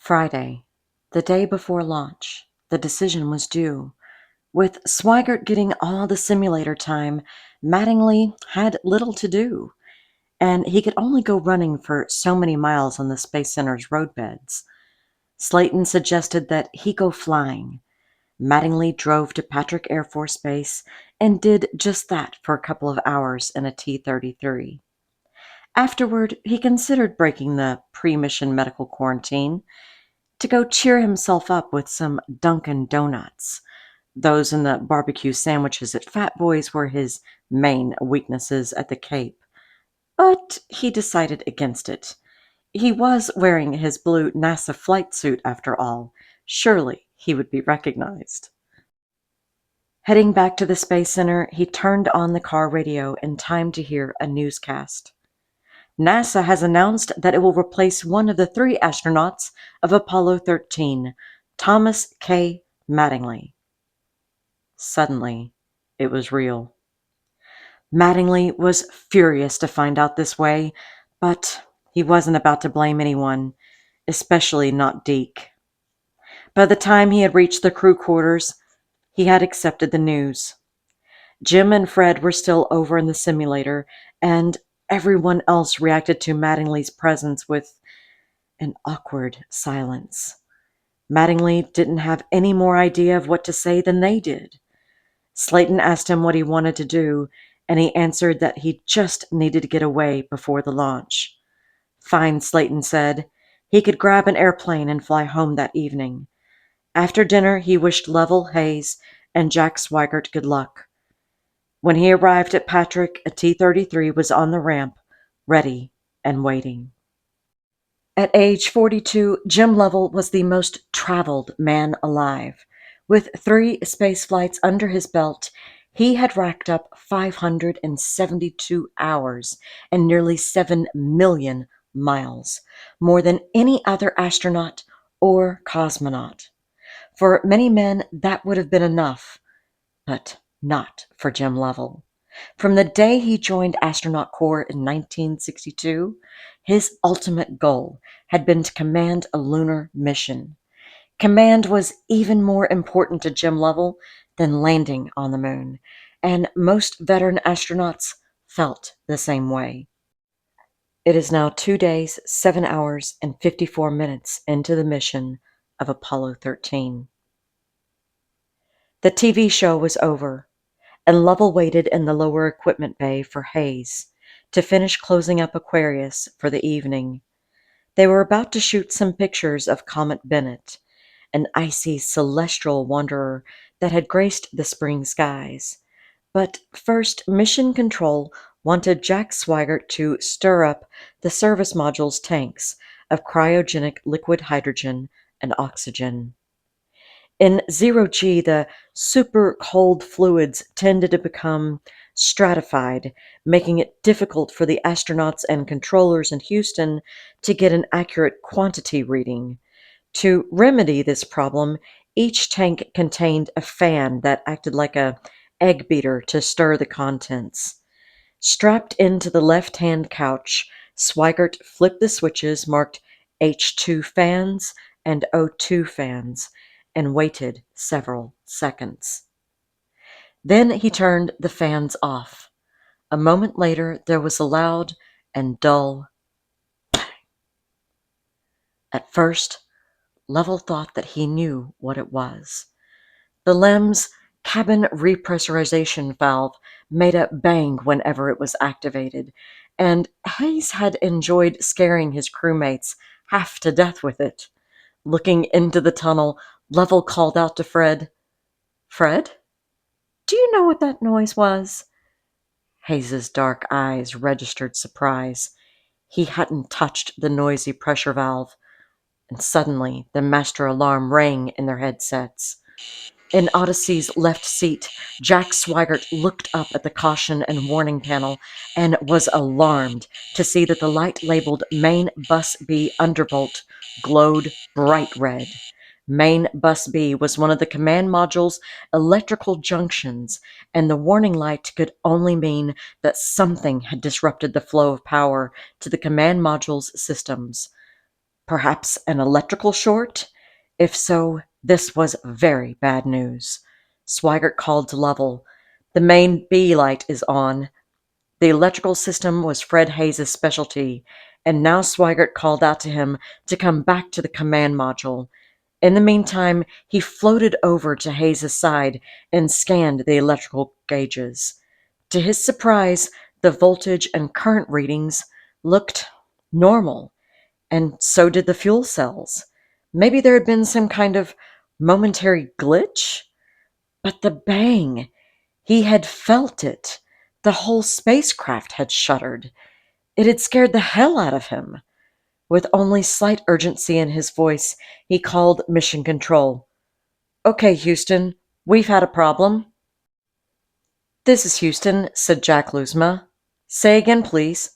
Friday, the day before launch, the decision was due. With Swigert getting all the simulator time, Mattingly had little to do, and he could only go running for so many miles on the Space Center's roadbeds. Slayton suggested that he go flying. Mattingly drove to Patrick Air Force Base and did just that for a couple of hours in a T-33. Afterward, he considered breaking the pre-mission medical quarantine to go cheer himself up with some Dunkin' Donuts. Those and the barbecue sandwiches at Fat Boy's were his main weaknesses at the Cape. But he decided against it. He was wearing his blue NASA flight suit after all. Surely he would be recognized. Heading back to the Space Center, he turned on the car radio in time to hear a newscast. NASA has announced that it will replace one of the 3 astronauts of Apollo 13, Thomas K. Mattingly. Suddenly, it was real. Mattingly was furious to find out this way, but he wasn't about to blame anyone, especially not Deke. By the time he had reached the crew quarters, he had accepted the news. Jim and Fred were still over in the simulator, and everyone else reacted to Mattingly's presence with an awkward silence. Mattingly didn't have any more idea of what to say than they did. Slayton asked him what he wanted to do, and he answered that he just needed to get away before the launch. Fine, Slayton said. He could grab an airplane and fly home that evening. After dinner, he wished Lovell, Haise, and Jack Swigert good luck. When he arrived at Patrick, a T-33 was on the ramp, ready and waiting. At age 42, Jim Lovell was the most traveled man alive. With 3 space flights under his belt, he had racked up 572 hours and nearly 7 million miles, more than any other astronaut or cosmonaut. For many men, that would have been enough, but not for Jim Lovell. From the day he joined Astronaut Corps in 1962, his ultimate goal had been to command a lunar mission. Command was even more important to Jim Lovell than landing on the moon, and most veteran astronauts felt the same way. It is now 2 days, 7 hours, and 54 minutes into the mission of Apollo 13. The TV show was over, and Lovell waited in the lower equipment bay for Haise to finish closing up Aquarius for the evening. They were about to shoot some pictures of Comet Bennett, an icy celestial wanderer that had graced the spring skies. But first, Mission Control wanted Jack Swigert to stir up the service module's tanks of cryogenic liquid hydrogen and oxygen. In zero-G, the super cold fluids tended to become stratified, making it difficult for the astronauts and controllers in Houston to get an accurate quantity reading. To remedy this problem, each tank contained a fan that acted like a egg beater to stir the contents. Strapped into the left-hand couch, Swigert flipped the switches marked H2 fans and O2 fans, and waited several seconds. Then he turned the fans off. A moment later, there was a loud and dull bang. At first, Lovell thought that he knew what it was. The LEM's cabin repressurization valve made a bang whenever it was activated, and Haise had enjoyed scaring his crewmates half to death with it. Looking into the tunnel, Lovell called out to Fred, "Fred, do you know what that noise was?" Haise's dark eyes registered surprise. He hadn't touched the noisy pressure valve, and suddenly the master alarm rang in their headsets. In Odyssey's left seat, Jack Swigert looked up at the caution and warning panel and was alarmed to see that the light labeled Main Bus B Undervolt glowed bright red. Main Bus B was one of the command module's electrical junctions, and the warning light could only mean that something had disrupted the flow of power to the command module's systems. Perhaps an electrical short? If so, this was very bad news. Swigert called to Lovell. The main B light is on. The electrical system was Fred Haise's specialty, and now Swigert called out to him to come back to the command module. In the meantime, he floated over to Haise's side and scanned the electrical gauges. To his surprise, the voltage and current readings looked normal, and so did the fuel cells. Maybe there had been some kind of momentary glitch? But the bang! He had felt it. The whole spacecraft had shuddered. It had scared the hell out of him. With only slight urgency in his voice, he called Mission Control. "Okay, Houston, we've had a problem." "This is Houston," said Jack Luzma. "Say again, please."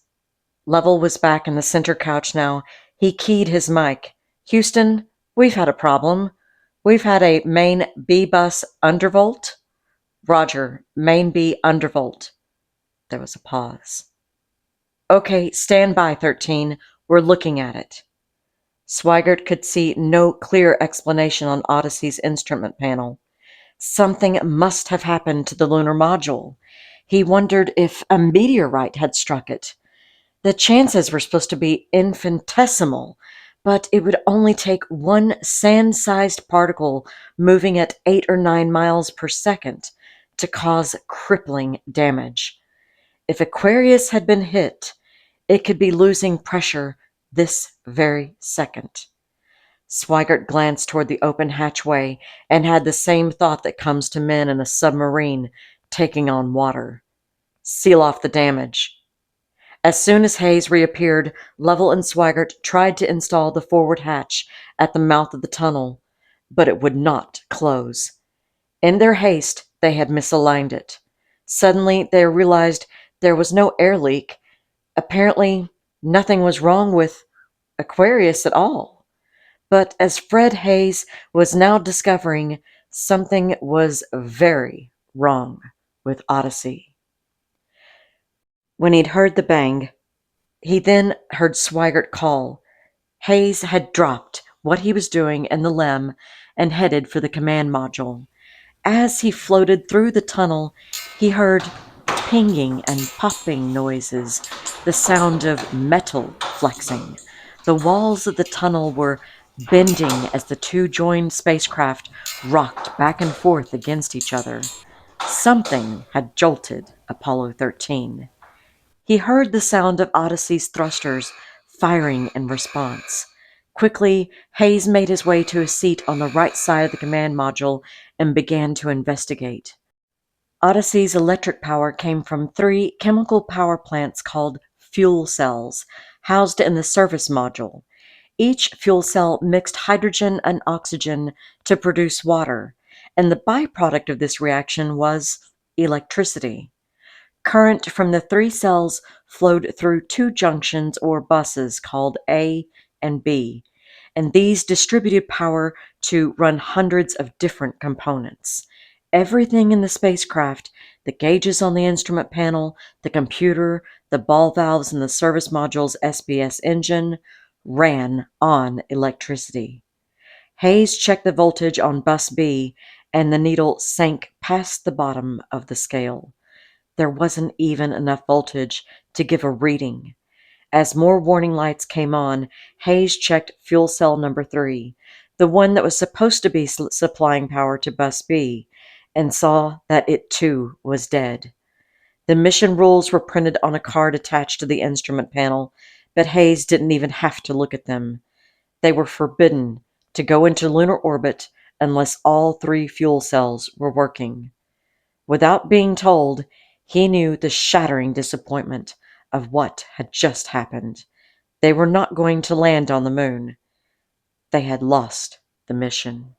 Lovell was back in the center couch now. He keyed his mic. "Houston, we've had a problem. We've had a main B bus undervolt." "Roger, main B undervolt." There was a pause. "Okay, stand by, 13. We're looking at it." Swigert could see no clear explanation on Odyssey's instrument panel. Something must have happened to the lunar module. He wondered if a meteorite had struck it. The chances were supposed to be infinitesimal, but it would only take one sand-sized particle moving at 8 or 9 miles per second to cause crippling damage. If Aquarius had been hit, it could be losing pressure this very second. Swigert glanced toward the open hatchway and had the same thought that comes to men in a submarine taking on water. Seal off the damage. As soon as Haise reappeared, Lovell and Swigert tried to install the forward hatch at the mouth of the tunnel, but it would not close. In their haste, they had misaligned it. Suddenly, they realized there was no air leak. Apparently, nothing was wrong with Aquarius at all. But as Fred Haise was now discovering, something was very wrong with Odyssey. When he'd heard the bang, he then heard Swigert call. Haise had dropped what he was doing in the LEM and headed for the command module. As he floated through the tunnel, he heard pinging and popping noises, the sound of metal flexing. The walls of the tunnel were bending as the two joined spacecraft rocked back and forth against each other. Something had jolted Apollo 13. He heard the sound of Odyssey's thrusters firing in response. Quickly, Haise made his way to a seat on the right side of the command module and began to investigate. Odyssey's electric power came from 3 chemical power plants called fuel cells, housed in the service module. Each fuel cell mixed hydrogen and oxygen to produce water, and the byproduct of this reaction was electricity. Current from the 3 cells flowed through 2 junctions or buses called A and B, and these distributed power to run hundreds of different components. Everything in the spacecraft, the gauges on the instrument panel, the computer, the ball valves in the service module's SBS engine, ran on electricity. Haise checked the voltage on bus B, and the needle sank past the bottom of the scale. There wasn't even enough voltage to give a reading. As more warning lights came on, Haise checked fuel cell number 3, the one that was supposed to be supplying power to bus B, and saw that it too was dead. The mission rules were printed on a card attached to the instrument panel, but Haise didn't even have to look at them. They were forbidden to go into lunar orbit unless all 3 fuel cells were working. Without being told, he knew the shattering disappointment of what had just happened. They were not going to land on the moon. They had lost the mission.